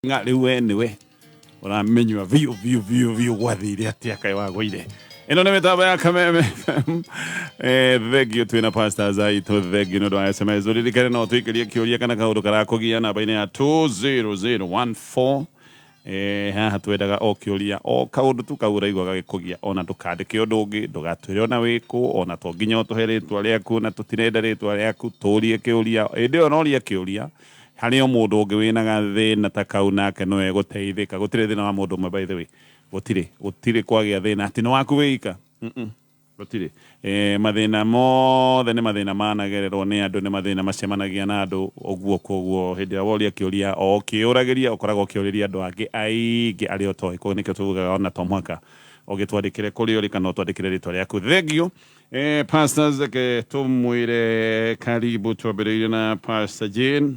nga riu we niwe uramenywa viu gwathire atia kai wagoire ino nä mä tambo ya Kameme FM thegio twina pastors aitå thegio nä ndå wa SMS uririkane no tå ikä kie kana kaå karakå gia namba-inä ya 20014 haha twendaga o kä å ria o kaå ndå tu kaå raigua gagä kå gia ona ndå kandä ke å ndå å ngä ndå gatwä re ona wä kå ona to nginya å tå he rä twa rä aku na tå tirenda rä twa rä aku tå rie kä å ria ä ndä ä no ria kä å ria harä o må ndå å ngä wä naga thä na ta kau nake no egå teithä ka gå tirä thä na wa må ndå by the way gutire kwagä a thä na atä nä waku wä ika gutire mathä na mothe nä mathä na managererwo nä andå nä mathä na macemanagia na andå å guo koguo hä ndä ä rä a woria kä å ria o kä å ragä ria å koragwo å kä å rä ria andå angä aingä arä o toä koguo nä kä o tå gaga ona to mwaka o gä twandä kä re kå rä o rä kana å twandä kä re rä twa rä aku thegio pastors ke tå mwä re karibu twambä rä irie na Pastor Jane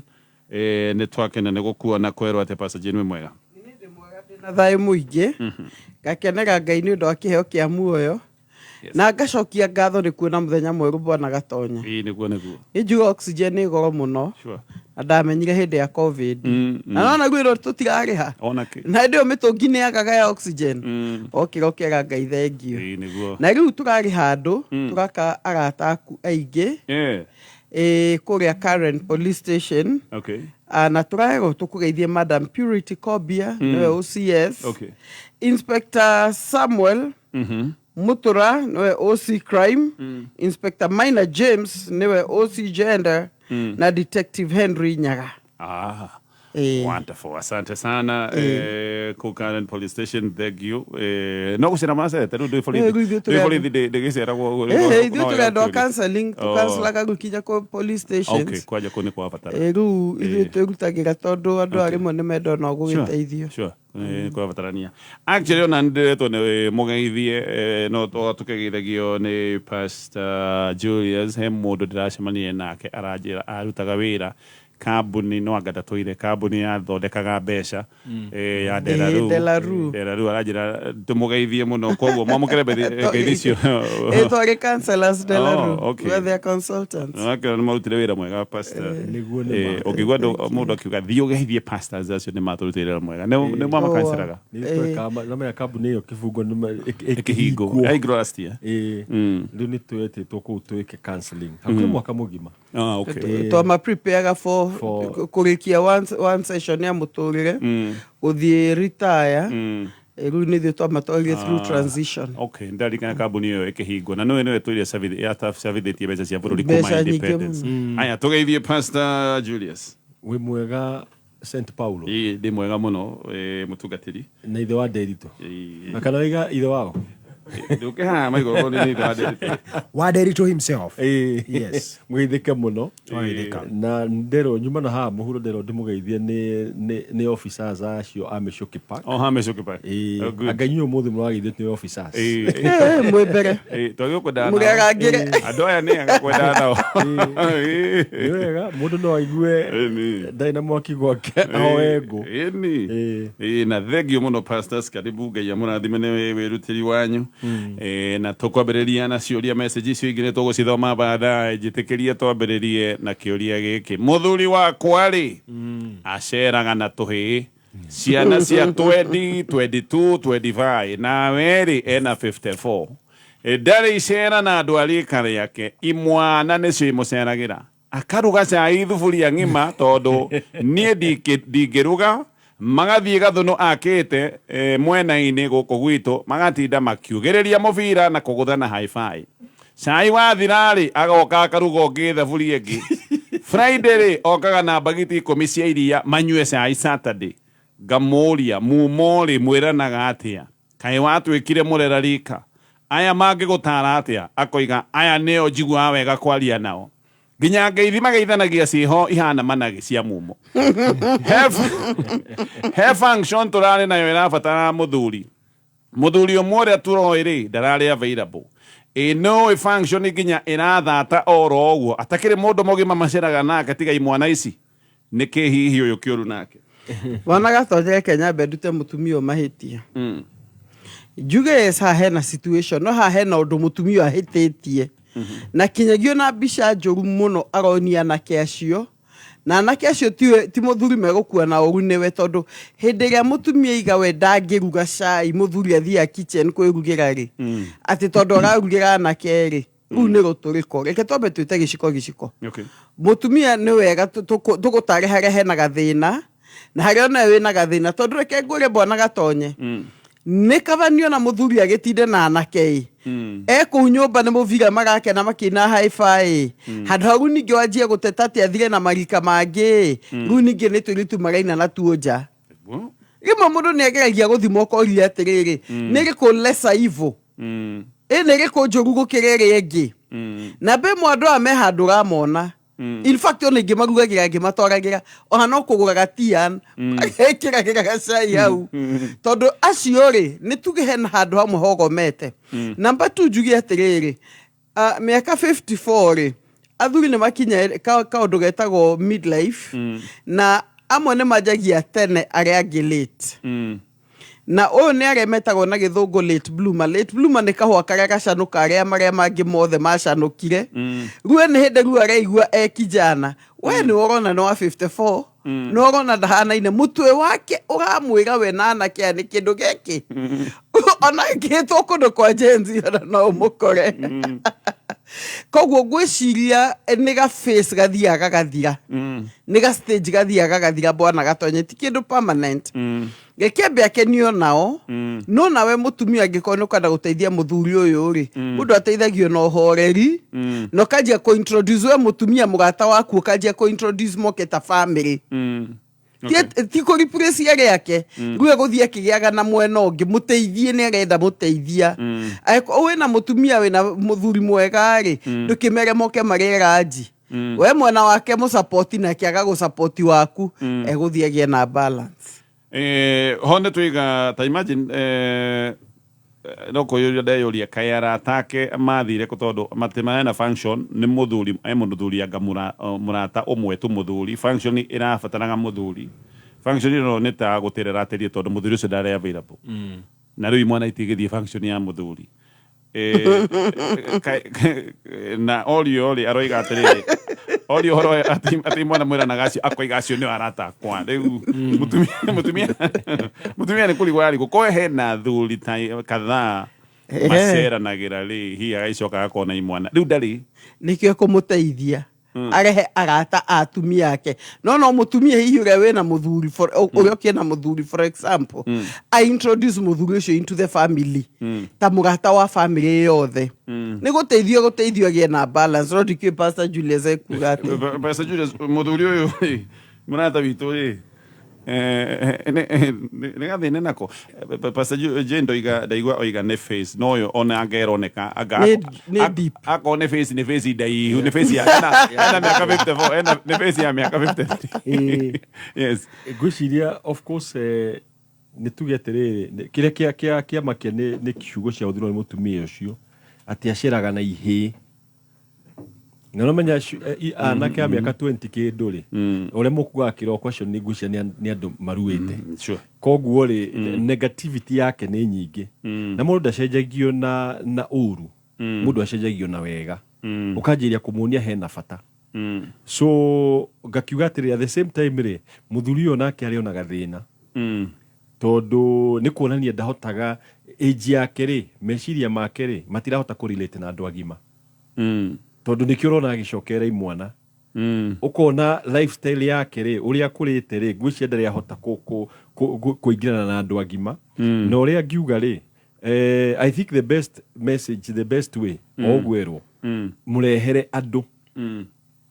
nä twakena nä gå kuona kwerwo atä Pastor Jane wä mwega na thayå må ingä ngakenera Ngai nä å ndå wa kä heo kä a muoyo na ngacokia ngatho nä kuona må thenya mwerå bwana gatonya nä njuga oxygen nä goro må no na ndamenyire hä ndä ya covid na nona gwä rwo tå tirarä ha na hä ndä ä yo mä tå ngi nä yagaga ya oxygen okä ra å kega Ngai thengio na rä u tå rarä handå tå gaka arata aku aingä kå rä a Karen police station na tå raherwo tå kå geithie Madam Purity Kobia nĩwe OCS Inspector Samuel Mutura nĩwe OC Crime Inspector Minor James nĩwe OC Gender na Detective Henry Nyaga. Wonderful. Asante sana. Karen police station, thank you. No kusina mase, teru do for the gicera go. Do counseling, to counsel ka gukija ko police station. Okay, kwaja ko ni kwa batara. Ru ithu tugutagira tondu andu ari mo ni mendo no gugiteithio. Sure. Kwa batarania. Actually on ndeto ne mugeithie no to tukegeithagio ni Pastor Julius he mundu ndiracemania nake arajira arutaga wira kambuni no agata toire kambuni ya thondekaga mbeca ya Delaru arajira tumugeithie muno koguo mamukere ngeithicio twari counselors Delaru we their consultants akira ni marutire wira mwega pastor ukigwa mundu akiuga thio geithie pastors acio ni maturutire wira mwega ni mama kanseraga na ya kambuni yo kifungo ikihingo aigro last year ndio ni tuete tuko tuike counseling hakuna mwaka mugima okay to ma prepare for kurikia one session ya muturire uthie retire rĩu nĩ thĩ twamatoirie through transition. Okay, ndarikana kambuni ĩyo ĩkĩhingwo na nĩwe twĩrire savithĩtie mbeca cia bũrũri kuma independence. Aya tũgeithie Pastor Julius. Wĩ mwega St Paulo. Ndĩ mwega mũno mũtungatĩri. Na ithe wa Nderitũ. Na kana oiga ithe wao. Okay, ha maigo ni ithe wa Nderitũ. Wa Nderitũ himself. Yes. Mwithike mũno. Na ndero nyuma na ha muhuro ndero ndimugeithie ni officers acio a Meshoki Park. Meshoki Park. Aganyu muthi mwageithie ni officers. Mwebere. Twagio kwenda. Mugagagire. Andu aya ni agakwenda nao. Wega mundu no aigue ndaina mwaki gwake awengu. Na thegio muno pastors karibu Ngai amũrathime nĩ wĩrutĩri wanyu. Na tukwambĩrĩria na ciũria message icio ingĩ nĩ tũgũcithoma baadaye njĩtĩkĩrie twambĩrĩrie na kĩũria gĩkĩ mũthuri wakwa rĩ aceraga na tũhĩ ciana cia 20 22 25 nawe rĩ ena 54 ndarĩ icera na andũ a rĩka rĩake imwana nĩcio imũceragĩra akaruga cai thuburia ng'ima tondũ niĩ ndingĩruga magathiĩ gathuno akĩte mwena-inĩ gũkũ gwitũ magatinda makiugĩrĩria mũbira na kũgũthana hi-fi cai wathirarĩ agoka akaruga ũngĩ thaburia ĩngĩ Friday rĩ okaga na bagiti 10 cia iria manyue cai Saturday ngamũria mumorĩ mwĩranaga atĩa kaĩ watwĩkire mũrera rika aya mangĩgũtara atĩa akoiga aya nĩo njiguaga wega kwaria nao nginya ngeithi mageithanagia ciho ihana manage cia mumo he function turare nayo irabatara muthuri ũmwe ũrĩa tũroĩ ndararĩ available no function nginya irathata oro ũguo atakĩrĩ mũndũ mũgima maceraga nake tiga imwana ici nĩkĩ hihi ũyũ kĩũru nake wanaga tojere Kenya bedute mutumia mahĩtia njuge ha hena situation no ha hena ũndũ mutumia ahĩtĩtie na kinyagio na mbica njũru mũno aronia na acio na anake acio ti muthuri megukua na oru niwe tondu hindi ria mutumia iga we ndangiruga cai muthuri athia kitchen kwirugira ri ati tondu ararugira anake ri riu ni guturiko reke twambe twite giciko mutumia ni wega tugutare haria hena gathina na haria ona wina gathina tondu reke ngure bwana gatonye ni kabanio na muthuri agitinde na anake ku nyumba ni muviga magake na makina hi-fi handu hau ningi wanjie guteta ati athire na marika mangi riu ningi ni turitu maraina na tuoja rimwe mundu ni ageragia guthima ukoria atiriri ni riku lesa ivo ni riku njogu gukira iri ingi na be mwandu ame handu ramona in fact ona ingi marugagira ingi matwaragira ona no kugura gatian ekiragira gacai hau tondu acio ri ni tuge hena handu hamwe hogomete number 2 njugi atiriri miaka 54 ri athuri ni makinya kaundu getagwo midlife na amwe ni majagia tene aria angi late na uyu ni aremetagwo na githungu late bloomer ni kahua karia gacanuka aria maria mangi mothe macanukire riu ni hindi riu araigua kijana we ni urona no wa 54 no urona ndahanaine mutwe wake uramwira we na anake ni kindu geki ona gitwo kundu kwa jenzi ona no umukore koguo gwiciria ni ga face gathiaga gathira ni ga stage gathiaga gathira bwana gatonye ti kindu permanent gekebe akenio nao no nawe mutumia angikona ukanda guteithia muthuri uyu ri mundu ateithagio no horeri no kajia ko introduce we mutumia mugata waku kajia ko introduce moke ta family ti ko replace yake yake ruwe guthia kigiaga na mwena ungi muteithie ni arenda muteithia we na mutumia we na muthuri mwega ri ndukimere moke mareraji we mwena wake mu support na kiaga gu support waku eguthiagia na balance honde twiga ta imagine no koyo ndeyuria kayara take mathire kutondu matemana na function ni muthuri muthuri anga murata umwe tu muthuri function irabataraga muthuri function no ni ta gutirira atiri tondu muthuri ucio ndare available na riu mwana itigithie function ya muthuri na oli aroiga atiriri oli horo ati mwana mwira na gacio akoiga acio ni arata kwa riu mutumia ni kuli gwari ko hena thuri kadhaa macera nagira ri hi agaicoka akona imwana riu ndari nikio kumuteithia arehe arata atumia yake no mutumia hihi ure we na muthuri urio kina muthuri for example I introduce muthuri ucio into the family ta mugata wa family yothe ni guteithio gie na balance no dikio Pastor Julius ekugate Pastor Julius muthuri uyu murata witu ri negathine nako Pastor Jendo ndaigua oiga ne face no yo ona angeroneka akone face ni face dai ni face ya na miaka 54 ni face ya miaka 50 yes gwiciria of course ni tugeterere kiria kia makia ni kiugo cia uthiro ni mutumia ucio ati aceraga na ihi no menya anake ya miaka 20 kinduri ore mukuga kiroko acio ni ngucia ni andu maruite koguo ri negativity yake ni nyingi na mundu ndacenjagio na uru mundu acenjagio na wega ukanjiria kumuonia hena bata so ngakiuga atiri at the same time ri muthuri yo nake ari ona gathina tondu ni kuonania ndahotaga age yake ri meciria make ri matirahota ku relate na andu agima tondu nikio rona agicokera imwana ukona lifestyle yake ri uria kurite ri ngwicia ndari ahota kuingirana na andu agima no uria ngiuga ri I think the best message the best way ogwerwo murehere andu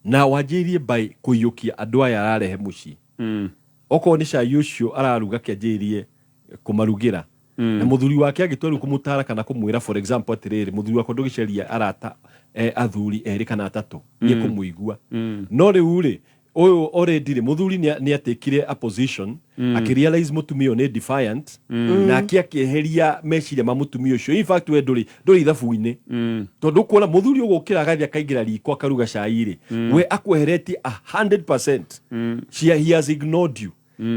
na wajirie by kuyukia andu aya ararehe muci oko ni cai ucio araruga kianjirie kumarugira na muthuri wake agitwaru kumutara kana kumwira for example atiriri muthuri wako ndugiceria arata athuri eri kana atatu ni kumuigua no riu ri uyu already muthuri ni atekire a position akirealize mutumio ni defiant na akieheria meciria ma mutumio ucio in fact we nduri ithabu-ini tondu kuona muthuri ugukira gathia kaingira riko akaruga cai ri we akwehereti 100% he has ignored you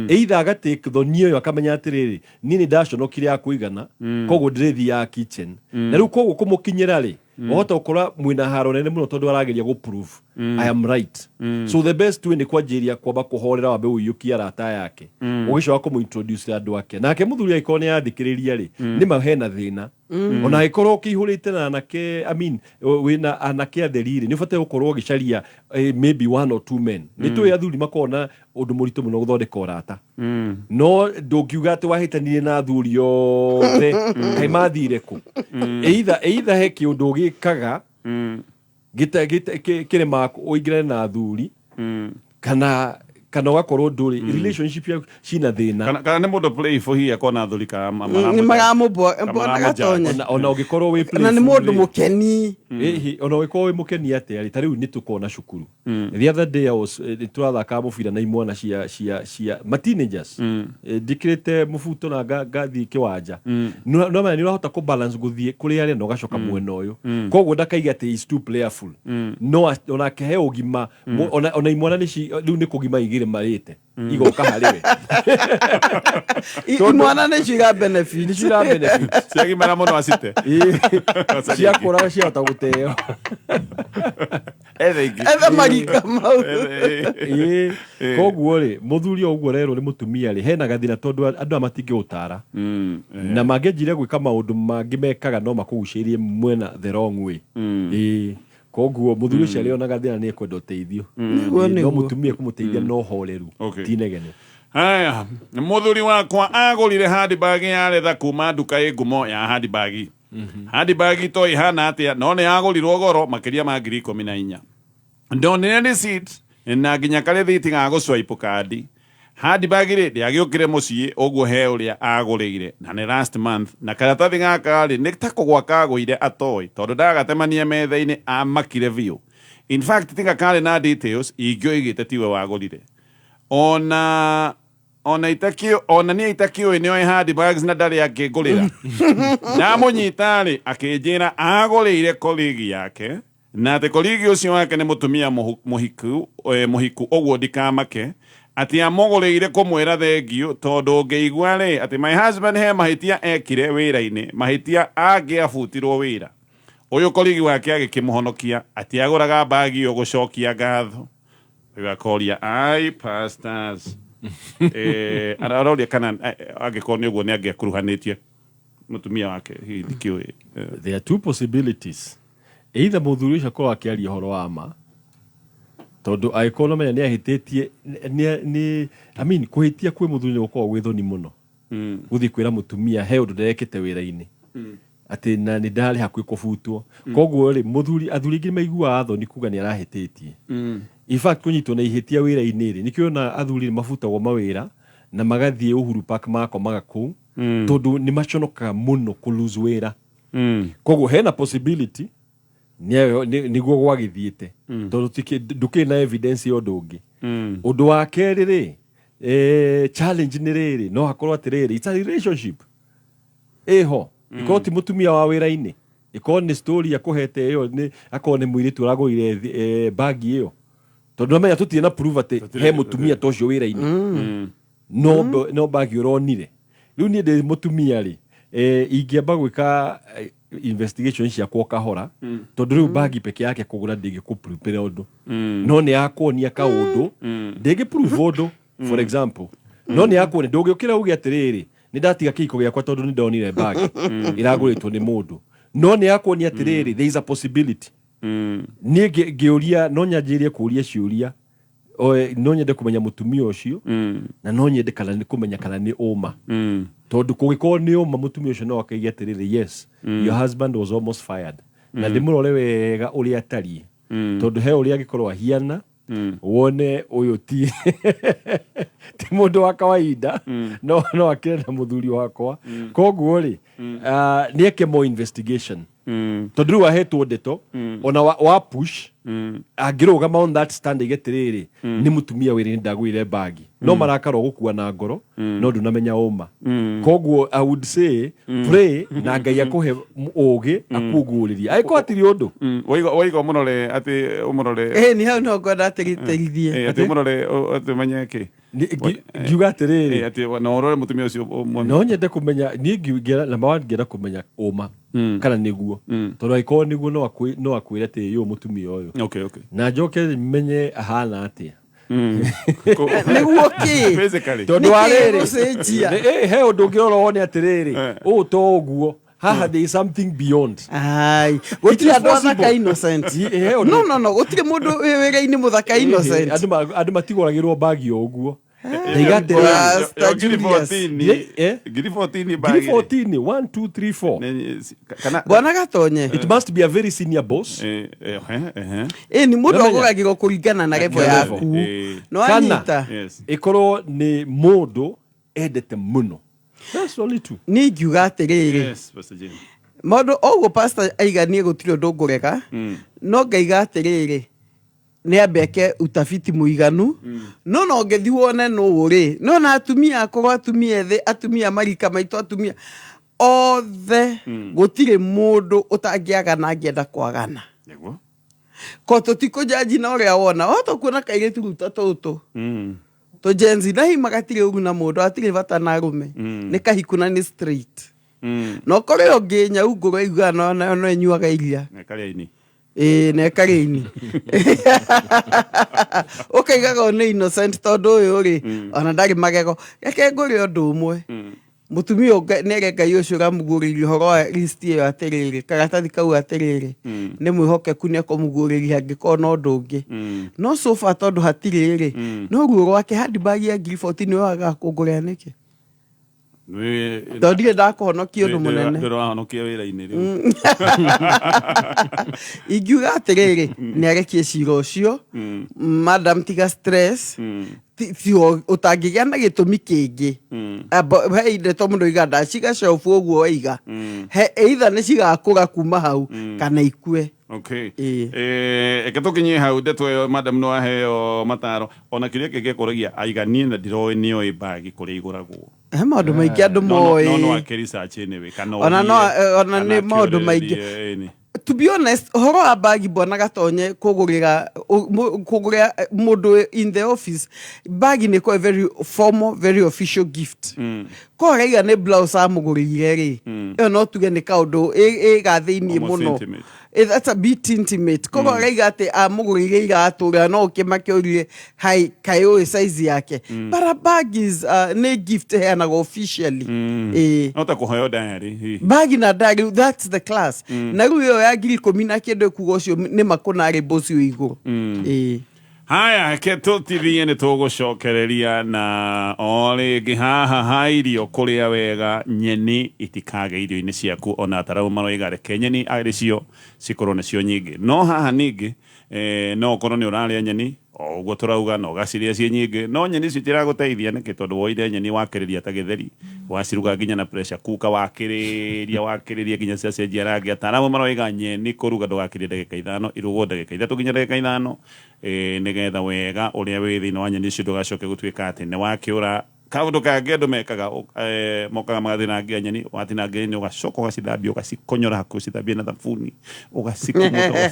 either agatake thonio yo akamenya atiriri nini ndaconokire ya kuigana koguo ndirethi ya kitchen na riu koguo kumukinyira ri ohota ukora mwina haro nene muno tondu arageria go prove I am right. So the best way ni kwanjiria kwamba kuhorera wambe uyukia rata yake ugicoka kumuintroduce andu ake nake muthuri aiko ni yathikiriria ri ni mahena thina ona ikorwo ukihurite na anake wina anake atheriri ni bate gukorwo gicaria maybe one or two men ni tu athuri makona undu muritu muno guthondeka urata no ndungiuga ati wahitanirie na athuri othe kai mathire ku either he kiundu gikaga kire maku uingire na athuri kana ugakorwo nduri relationship yaku cina thina kana ni mundu play for here kona athuri ka ni magamubo gatonya ona ugikorwo wi play na ni mundu mukeni ona ugikorwo wi mukeni atari tariu ni tukona cukuru the other day I was turathaka mubira na imwana cia teenagers dikirite mubuto na gathi kiwanja no mani urahota ku balance guthie kuri ari no gacoka mwena uyu koguo ndakaiga ati is too playful no ona kehe ugima ona imwana ni riu ni kugima igire marite igoka hariwe imwana ni ciga benefit ciagi mara muno asite cia kora cia utaguteo ethe magika mau koguo ri muthuri uguo rero ni mutumia ri hena gathina tondu andu amatingi utara na mangenjire gwika maundu mangi mekaga no makugucirie mwena the wrong way koguo muthuri ucio rero na gathina ni kwenda uteithio no mutumia kumuteithia no horeru tinegene haya muthuri wakwa agurire handbag yaretha kuma nduka ngumo ya handbag handbag to ihana atia no ni agurirwo goro makiria ma 14,000 ndonire receipt na nginya kare thiti gago swipe card handbag ri ndiagiukire mucii uguo he uria agurire na ni last month na karatathi gaka ri ni tako gwaka guire atoi tondu ndagatemania metha-ini amakire view in fact tinga kale na details igioigite tiwe wagurire ona ni itakio ine handbags na ndari akigurira na munyitari akinjira agurire colleague yake na te colleague ucio wake ni mutumia muhiku ogwo ndikamake ati amugurire kumwira thengio tondu ngeigua ri ati my husband he mahitia ekire wira-ini mahitia angiabutirwo wira uyu colleague wake agikimuhonokia ati aguraga bagi yo gucokia ngatho igakoria ai pastors araroria kana agikoni uguo ni angiakuruhanitie mutumia wake hikiwe there are two possibilities either muthuri ucio akorwo akiaria horo wa ma tondu aikono menya ni ahititie ni kuhitia kwi muthuri ni gukorwo gwi thoni muno guthi kwira mutumia he undu nderekete wira-ini ati na ni ndari hakwi kubutwo koguo ri muthuri athuri ingi maigua thoni kuga ni arahititie in fact kunyitwo na ihitia wira-ini ri nikiona athuri mabutagwo mawira na magathie Uhuru Park mako magaku tondu ni maconoka muno ku lose wira koguo hena possibility niguo gwagithiite tondu nduki na evidence yo ndungi undu wa keri ri challenge ni riri no hakorwo atiriri it's a relationship eho iko ti mutumia wa wira-ini iko ni story ya kuhete yo ni akone ni mwiritu uragurire bagi iyo tondu menya tutie na prove ati he mutumia tocio wira-ini no bagi uronire riu ni ndi mutumia ri ingiamba gwika investigation cia kwa kahora tondu riu bagi peke yake kugura ndingi ku prepare undu no ni akonia ka undu ndingi prove undu for example no ni akone ndungiukira ugi atiriri ni ndatiga kiko giakwa tondu ni ndonire bagi iraguritwo ni mundu no ni akonia atiriri there is a possibility ni ngiuria no nyanjirie kuria ciuria no nyende kumenya mutumia ucio na no nyende kana ni kumenya kana ni uma tondu kugikorwo ni uma mutumia ucio no akaigia atiriri yes your husband was almost fired na ndimurore wega uria atari tondu he uria agikorwo ahiana wone uyu ti mundu wa kawaida no akire na muthuri wakwa koguo ri ni eke more investigation tondu riu ahetwo ndeto ona wa push angirugama on that stand igetiriri ni mutumia wiri ndagwire bagi no marakarwo gukua na ngoro no ndunamenya uma koguo I would say pray na Ngai akuhe ugi akuguriria aiko atiri undu waigo munore ati umurore ni hau no ngwenda atiriteithie ati umurore ati manyeke ngiuga atiriri ati no rore mutumia ucio no nyende kumenya ni ngiugira number 1 ngienda kumenya uma kana niguo tondu aiko niguo no akwire ati yo mutumia uyu okay na njoke menye ahana atia niguo ki basically tondu ariri he undu ngirora wone atiriri to guo haha there is something beyond ai gutire andu athaka innocent no gutire mundu wega-ini muthaka innocent andu matigoragirwo bagi o guo Giri 14 bagi 14 1 2 3 4 bwana gatonye it must be a very senior boss ni mundu agogagirwo kuringana na level yaku no anyita ikorwo ni mundu endete muno. That's only two. Ni ngiuga atiriri. Yes, Pastor Jim. Mondo ogo pastor aiganie gutiri undu ngurega. No ngaiga atiriri. Ni ambeke utafiti muiganu. No ngethi wone no uri. No na atumia akoro atumia ethe atumia marika maitu atumia othe gutiri mundu utangiaga na ngienda kwagana. Niguo. Ko tutikujaji na uria wona. Oto kuona kairitu ruta tutu. To jenzi na hi magatire ugu na mundu atire bata na rume ni kahikuna ni straight no kore onginya uguro iga no enyuaga iria ne kare-ini ne kare-ini okay gaga ni innocent tondu uyu ri ona ndari magego geke nguri undu umwe mutumia nege ngai ucio gamuguririe horo list iyo atiriri karatathi kau atiriri ni mwihokeku ni akomuguririe angikona undu ungi no so far tondu hatiriri no ruo rwake handbag ya 14 ni waga kuguria niki ndondire ndakuhonokia undu munene ndoro ahonokia wira-ini riu ingiuga atiriri ni arekie cira ucio madam tiga stress tio utangigia na gitumi kingi he inde to mundu iganda ciga shelf oguo iga he either ni cigakura kuma hau kana ikue. Okay. Eketokinye hau ndeto madam no aheo mataro ona kiria kigekuragia aiganie na ndiro ni oi bagi kuri iguragwo he maundu maingi andu moi no akeri research anyway kana ona ni maundu maingi. To be honest, horo wa bagi bona gatonye kugurira mundu in the office bagi ni ko very formal, very official gift. Ko reiga ne blouse amugurire ri e no tuge ni kaundu gathini muno. That's a bit intimate. Ko reiga ate amugurire iratura no kimakyorire hai kayo size yake. But a bag is ne gift here na officially. Nota ko hayo diary. Bagi na diary, that's the class. Na ruyo ya giri komina kede kugocio ni makona ari bosi iguru. Haya ketotithie ni tugucokereria na ole gihaha hairio kuria wega nyeni itikage irio-ini ciaku ona tarau maroiga reke nyeni aricio cikorwo nacio nyingi no haha ningi no korwo ni uraria nyeni oguo turauga no gaciria cie nyingi no nyeni citiraguteithia niki tondu woire nyeni wakiriria ta githeri waciruga nginya na pressure kuka wakiriria nginya cia cenjia rangi ataramu maroiga nyeni kuruga ndugakirire ndagika 5 irugo ndagika 3 nginya ndagika 5 nigetha wega uria wi thini wa nyeni icio ndugacoke gutuika ati ni wakiura kaundu kangi andu mekaga mokaga magathina nyeni watinangia nyeni ugacoka ugacithambia ugacikonyora hakuhi cithambie na thabuni ugacikonyora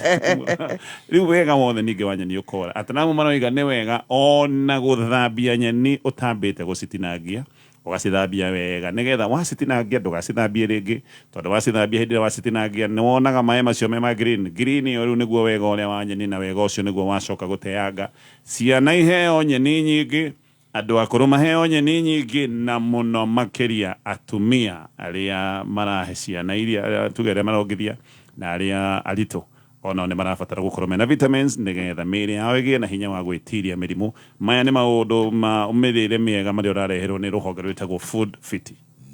riu wega wothe ningi wa nyeni ukora atanamu maroiga ni wega ona guthambia nyeni utambite gucitinangia ugacithambia wega nigetha wacitinangia ndugacithambie ringi tondu wacithambia hindi wacitinangia ni wonaga mai macio me green iyo riu niguo wega uria wa nyeni na wega ucio niguo wacoka guteanga ciana iheo nyeni nyingi andu akuru maheo nyeni nyingi na muno makiria atumia aria marahe ciana iria tugere marongithia na aria arito ona ne marabatara gukorwo mena vitamins nigetha miri yao igie na hinya wa gwitiria mirimu maya ni maundu ma umirire miega mari urareherwo ni ruhonge rwitagwo Food Fit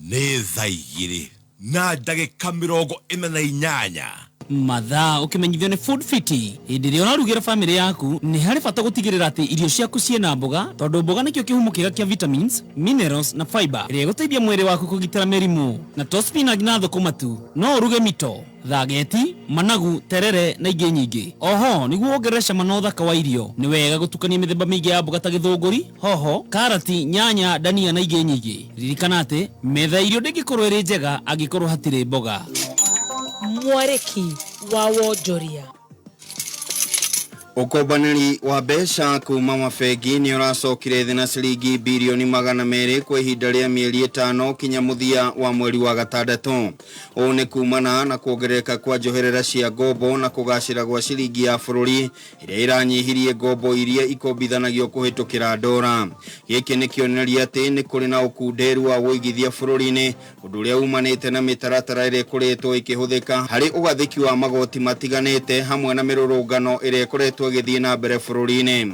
ni thaigiri na ndagika 48 mathaa ukimenyithio ni Food Fit hindi ria unarugira family yaku ni hari bata gutigirira ati irio ciaku ciena mboga tondu mboga nikio kihumo kiega kia vitamins minerals na fiber iria guteithia mwiri waku kugitira mirimu na to spinach na thukuma tu no uruge mito thageti managu terere na ingi nyingi oho niguo ongerere cama na uthaka wa irio ni wega gutukania mithemba mingi ya mboga ta githunguri hoho karati nyanya dania na ingi nyingi ririkana ati metha irio ndingikorwo iri njega angikorwo hatire mboga Mwareki wa Wonjoria. Ukombanĩri wa mbeca kuma mabengi nĩ ũracokire thĩ na ciringi bilioni 200 kwa ihinda rĩa mĩeri 5 kinya mũthia wa mweri wa gatandatũ. Ũũ nĩ kumana na kuongerereka kwa njoherera cia ngombo na kũgacĩra gwa ciringi ya bũrũri ĩrĩa iranyihirie ngombo iria ikombithanagio kũhĩtũkĩra ndora. Gĩkĩ nĩ kĩonereria atĩ nĩ kũrĩ na ũkunderu wa ũigithia bũrũri-inĩ, ũndũ ũrĩa umanĩte na mĩtaratara ĩrĩa ĩkoretwo ĩkĩhũthĩka harĩ ũgathĩki wa magoti matiganĩte hamwe na mĩrũrũngano ĩrĩa ĩkoretwo ĩgĩthiĩ na mbere bũrũri-inĩ.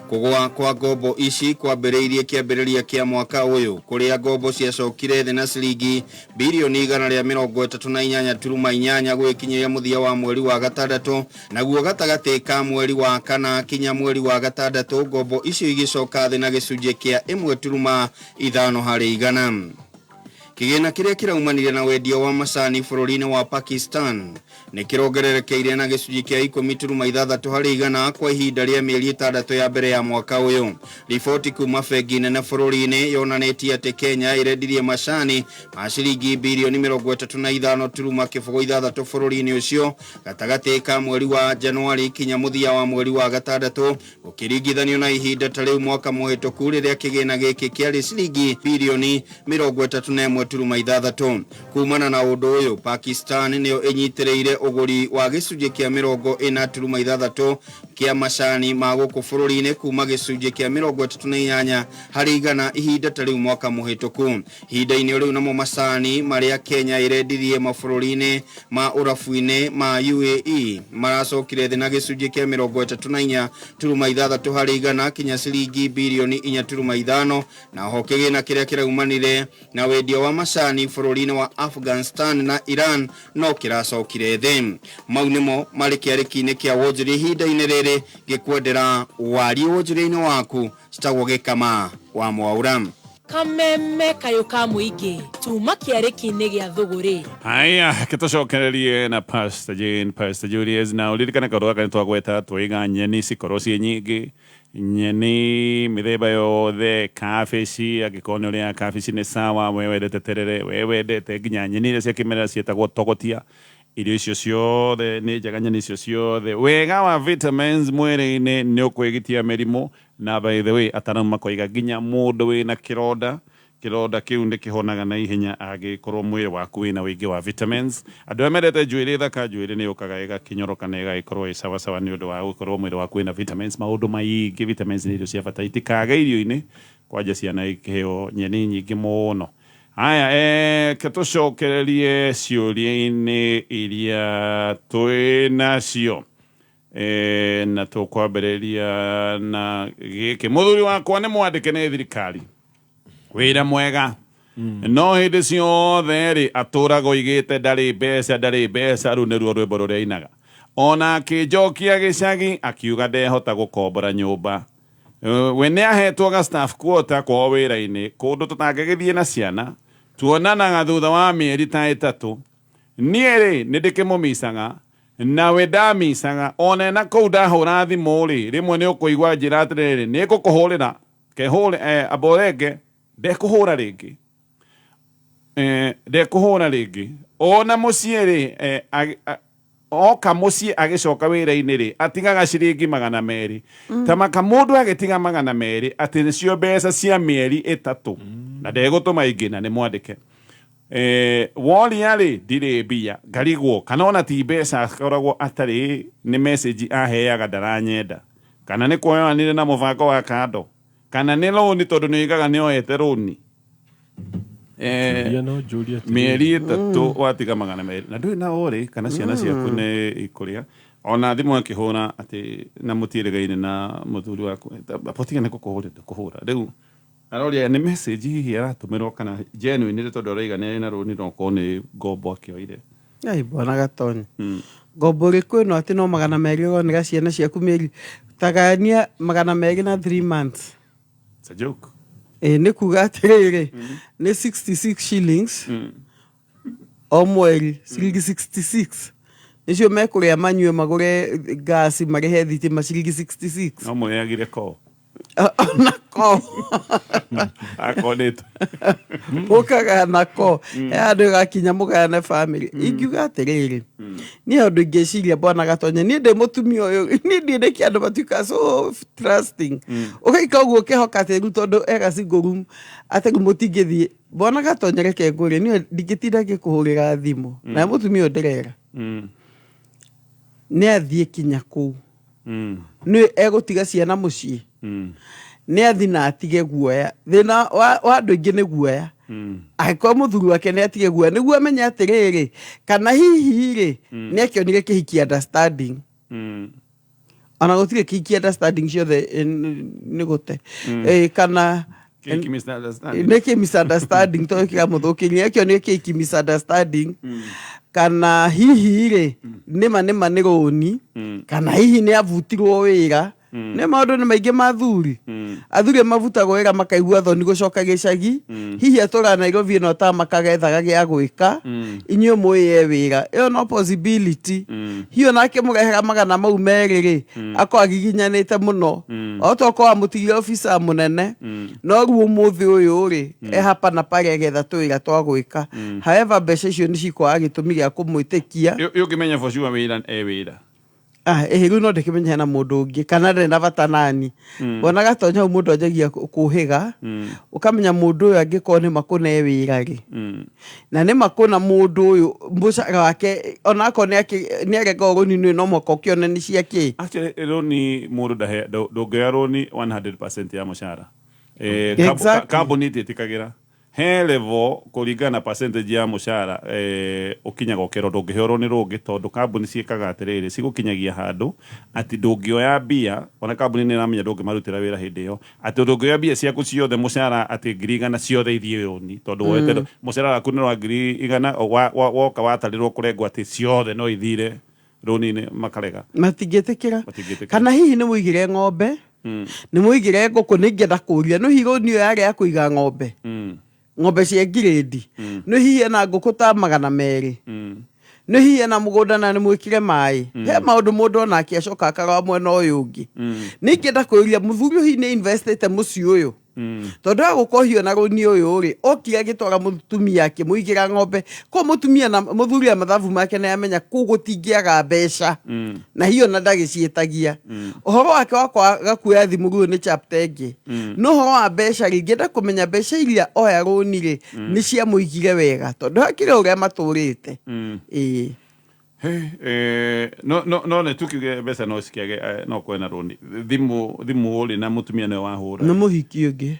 Kũgũa kwa ngombo ici kwambĩrĩirie kĩambĩrĩria kĩa mwaka ũyũ, kũrĩa ngombo ciacokire thĩ na ciringi bilioni 138.8 gwĩkinyĩria mũthia wa mweri wa gatandatũ, naguo gatagatĩ ka mweri wa kana kinya mweri wa gatandatũ ngombo icio igĩcoka thĩ na gĩcunjĩ kĩa 1.5 harĩ igana. Kĩgĩna kĩrĩa kĩraumanire na wendia wa macani bũrũri-inĩ wa Pakistan nĩ kĩrongererekeire na gĩcunjĩ kĩa 10.6 harĩ igana kwa ihinda rĩa mĩeri 6 ya mbere ya mwaka ũyũ. Riboti kuma bengi nene bũrũri-inĩ yonanĩtie atĩ Kenya ĩrendirie macani ma ciringi bilioni 35.6 bũrũri-inĩ ũcio gatagatĩ ka mweri wa Januari kinya mũthia wa mweri wa gatandatũ, ũkĩringithanio na ihinda ta rĩu mwaka mũhĩtũku rĩrĩa kĩgĩna gĩkĩ kĩarĩ ciringi bilioni 31.6. Kumana na ũndũ ũyũ, Pakistan nĩyo ĩnyitĩrĩire ũgũri wa gĩcunjĩ kĩa 40.6 kĩa macani ma gũkũ bũrũri-inĩ kuma gĩcunjĩ kĩa 38 harĩ igana ihinda ta rĩu mwaka mũhĩtũku. Ihinda-inĩ rĩu namo macani marĩa Kenya ĩrendirie mabũrũri-inĩ ma ũrabu-inĩ ma UAE maracokire thĩ na gĩcunjĩ kĩa 34.6 harĩ igana kinya ciringi bilioni 4.5, naho kĩgĩna kĩrĩa kĩraumanire na wendia wa macani bũrũri-inĩ wa Afghanistan na Iran no kĩracokire thĩ. Mau nĩmo marĩ kĩarĩki-inĩ kĩa wonjoria ihinda-inĩ rĩrĩ, gĩkwendera warie wonjoria-inĩ waku citagwo Gĩkama wa Mwaura. Kameme kayo ka mũingĩ tuma kĩarĩki-inĩ gĩa thũgũrĩ. Haya, kĩtũcokererie na Pastor Jane, Pastor Julius, na ũririkane kaũndũ gaka nĩtwagweta twĩga nyeni cikorwo ciĩ nyingĩ, nyeni mĩthemba yothe, kabici, angĩkorwo nĩ ũrĩa kabici nĩ sawa, we wendete terere, we wendete nginya nyeni iria cia kĩmerera ciĩtagwo togotia, irio icio ciothe nĩ njega, nyeni icio ciothe. Wega wa vitamins mwĩrĩ-inĩ nĩ ũkwĩgitia mĩrimũ, na by the way ataramu makoiga nginya mũndũ wĩna kĩronda kĩu nĩ kĩhonaga na ihenya angĩkorwo mwĩrĩ waku wĩna wĩingĩ wa vitamins. Andũ arĩa mendete njuĩrĩ thaka, njuĩrĩ nĩ yũkaga ĩgakinyoroka na ĩgagĩkorwo ĩ sawa sawa nĩ ũndũ wa gũkorwo mwĩrĩ waku wĩna vitamins. Maũndũ maingĩ, vitamins nĩ irio cia bata, itikaga irio-inĩ, kwanja ciana ikĩheo nyeni nyingĩ mũno. Haya, kĩtũcokererie ciũria-inĩ iria twĩnacio. Na tũkwambĩrĩria na gĩkĩ. Mũthuri wakwa nĩ mwandĩke nĩ thirikari, wĩra mwega, no hĩndĩ ciothe rĩ atũraga oigĩte ndarĩ mbeca, rĩu nĩruo rwĩmbo rũrĩa ainaga. Ona akĩnjokia gĩcagi akiuga ndehota gũkombora nyũmba. We nĩ ahetwo ga staff quarter kwao wĩra-inĩ, kũndũ tũtangĩgĩthiĩ na ciana, tuonanaga thutha wa mĩeri ta 3. Niĩ rĩ nĩ ndĩkĩmũmicaga, nawe ndamicaga, ona na kũu ndahũra thimũ rĩ, rĩmwe nĩ ũkũigua njĩra atĩrĩrĩ, nĩ ngũkũhũrĩra amborenge, ndekũhũra rĩngĩ, ona mũciĩ rĩ oka mũciĩ agĩcoka wĩra-inĩ rĩ atigaga ciringi 200. Tamaka mũndũ agĩtiga 200 atĩ nĩcio mbeca cia mĩeri 3 na ndegũtũma ingĩ, na nĩ mwandĩke. Woria rĩ ndirĩ mbia ngarigwo kana ona ti mbeca akoragwo atarĩ, nĩ message aheaga ndaranyenda, kana nĩ kuoyanire na mũbango wa kando, kana nĩ loan tondũ nĩ igaga nĩ oete loan. Mĩeri 3 watiga 200 na ndũĩ na orĩ kana ciana ciaku nĩ ikũrĩa. Ona thimũ akĩhũra atĩ na mũtiĩrĩgaine na mũthuri waku, apotiga nĩ kũhũra rĩu aroria nĩ message hihi aratũmĩrwo kana genuine nĩ tondũ araiga nĩ na rũni no ko nĩ ngombo akĩoire. Ai bwana Gatonyi, ngombo rĩkũ ĩno atĩ no 200 nĩ gaciana ciaku mĩeri, tagania 200 na 3 months. It's a joke. Nĩ kuga atĩrĩrĩ nĩ 66 shillings o mweri, ciringi 66 nĩcio mekũrĩa manyue magũre gasi marĩhe thitima ciringi 66. No mũrĩagire ko nako akonete ukaga nako andu gakinya mugayane family ingiuga atiriri ni andu ngeciria bwana Gatonye ni ndi mutumia uyu ni ndi ki andu matuika so trusting ugaika uguo kihoka tiru tondu ega single room ategu mutingithie bwana Gatonye reke ngure ni ndigitinda ngikuhurira thimu na mutumia ndirera ni athie kinya ku ni egutiga ciana mucii ni athina atige guoya thina wa andu ingi ni guoya agiko muthuri wake ni atige guoya niguo amenye atiriri kana hihi ri ni akionire kihiki understanding ana gutire kihiki understanding ciothe ni gute kana neki misunderstanding to kika muthukiria akionire kihiki misunderstanding kana hihi ri nima ni roni kana hihi ni avutirwo wira ne maundu ni maingi mathuri athuri mavutagwo wira makaigua thoni gucoka gicagi hihi atura Nairobi no ta makagethaga gya gwika inyo muye wira iyo no possibility hiyo nake mugehera magana mau meriri ako agiginyanite muno otoko amutigia officer munene no ruo muthi uyu ri hapa na pale getha twira twa gwika however mbeca icio ni cikwa agitumi gya kumwitikia yo kimenya for sure wira riu no ndikimenya hena mundu ungi kana ndenda bata nani bona Gatonye mundu anjagia kuhiga ukamenya mundu uyu angiko ni makune wira ri na ni makuna mundu uyu mbucaga wake onako ni arega roni ni no moko kione ni ciake actually roni mundu ndahe ndongea roni 100% ya mushara carbonate tikagira he level kuringana percentage ya mushara ukinya gokero ndungihoro ni rungi tondu kambuni ciikaga atiriri cigukinyagia handu ati ndungioya bia ona kambuni ni ramenya ndungimarutira wira hindi yo ati ndungioya bia ciaku ciothe mushara ati ngirigana ciothe ithie yoni tondu wete mushara waku ni wa ngirigana woka watarirwo kurengwa ati ciothe no ithire roni-ini makarega matingitikira kana hihi ni muigire ng'ombe ni muigire nguku ningienda kuria no hironi yo yari ya kuiga ng'ombe ng'ombe cia grade no hihi na nguku ta 200 no hihi na mugunda na ni mwikire mai he maundu mundu ona akiacoka akaga mwena uyu ungi ningienda kuria muthuri hihi ni investete muci uyu tondu agukohio na roni uyu ri okira gitwara mutumia yake muigira ng'ombe ko mutumia na muthuri amathabu make na amenya kugutingiaga mbeca na hiyo na ndagicietagia uhoro wake wakwa gakuya thimu guo ni chapter ingi no uhoro wa mbeca ringenda kumenya mbeca iria oya roni ri ni cia muigire wega tondu hakire uria maturite no ne tukiuge mbeca no cikiage no kwena roni thimu uri na mutumia ne wahura na muhiki ungi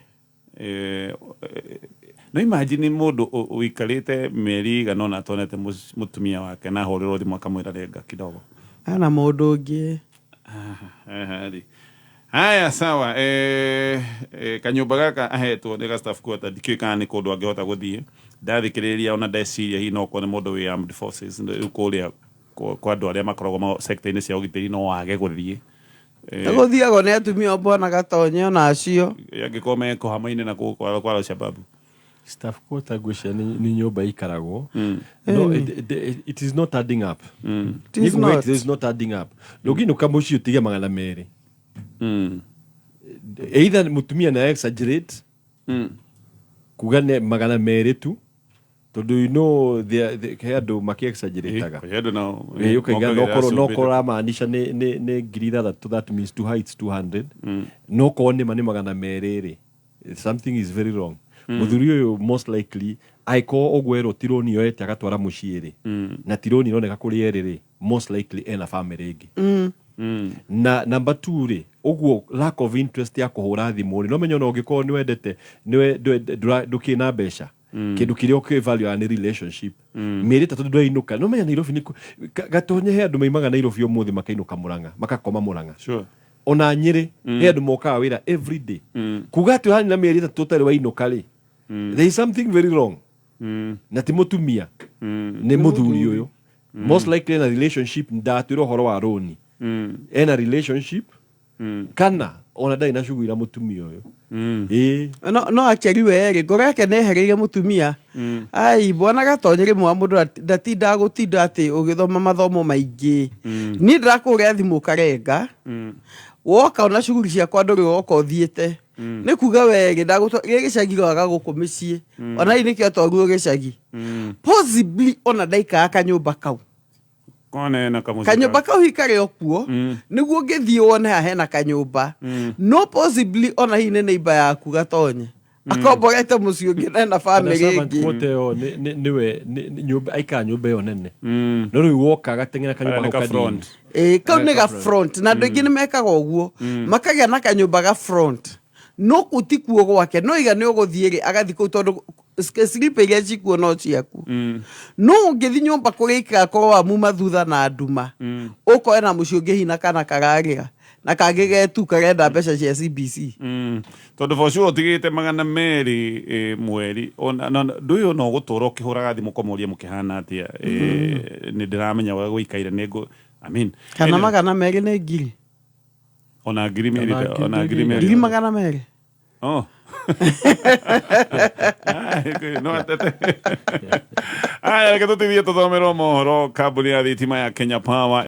no imagine mundu uikarite meri ganona atonete mutumia wake na horirwo thimu akamwira renga kidogo ana mundu ungi haya sawa kanyumba gaka ahetwo ni staff quarter dikikana ni kundu angihota guthie ndathikiriria ona ndeciria hi no kone mundu wi armed forces kuria kwa andu aria makoragwo sector-ini cia ugitiri no wage guthie guthiago ni atumia Bwana Gatonye ona acio yangikome ko hamaine na kwa Al-Shabaab staff quarter gwicia ni nyumba ikaragwo no it is not adding up it is not adding up logino kamushi utige magana meri either mutumia na exaggerate kugane magana meri tu tondu you know the head maki exaggerate-aga no kora maanisha ne grida that means two heights 200 no kone mani magana meri something is very wrong muthuri uyu most likely aiko ogwero tironi yoete agatwara muciiri na tironi noneka kuri eriri most likely ena family ingi na number 2 ri ogwo lack of interest ya kuhura thimu ri no menyo no ngiko ni wendete ni ndukina mbeca kindu kirio ke value and relationship meri tatu ndainuka no menya Nairobi ni Gatonye he andu maimaga Nairobi umuthi makainuka Murang'a makakoma Murang'a sure ona Nyeri he andu mokaga wira every day kuga tu hani na meri tatu tari wainuka ri there is something very wrong na timutumia ni muthuri uyu most likely na relationship ndatwiro horo wa roni ena relationship kana ona dai na shughuli mutumia uyu no akeri weri ngoro yake nehereire mutumia ai Bwana Gatonye rimwe mundu ndatinda gutinda ati ugithoma mathomo maingi ni ndirakuria thimu karenga woka ona cuguri ciakwa ndũrĩ woka ũthiĩte nĩ kuga wege gĩcagi gwaga gũkũ mĩciĩ ona hii nĩkĩo toruo gĩcagi possibly ona ndaikaga kanyũmba kau kanyũmba kau hikare okuo nĩguo ngĩthiĩ wone haha hena kanyũmba no possibly ona hii nĩ neighbor yaku gatonye akomborete mũciĩ ũngĩ na hena famĩlĩ ĩngĩ nĩwe aikaga nyũmba ĩyo nene no rĩu woka gateng'era kanyũmba kau kanini kau nĩ ga front na andũ aingĩ nĩ mekaga ũguo makagĩa na kanyũmba ga front no gũtikuo gwake no iga nĩ ũgũthiĩ agathiĩ kũu tondũ slip iria cikuo no ciaku no ũngĩthiĩ nyũmba kũrĩa igakorwo amuma thutha na nduma ũkoe na mũciĩ ũngĩ hina kana kararĩra na kangĩ getu karenda mbeca cia CBC tondũ for sure ũtigĩte 200 mweri ndũĩ no gũtũra ũkĩhũraga thimũ ũkomoria mũkĩhana atĩa nĩ ndĩramenya wa gũikaire nĩ I mean kana 200 nĩ ngiri ona ngiri mĩrĩ ngiri 200 oh no atete aya reke tũtithie tũthomerwo mohoro kambuni ya thitima ya Kenya Power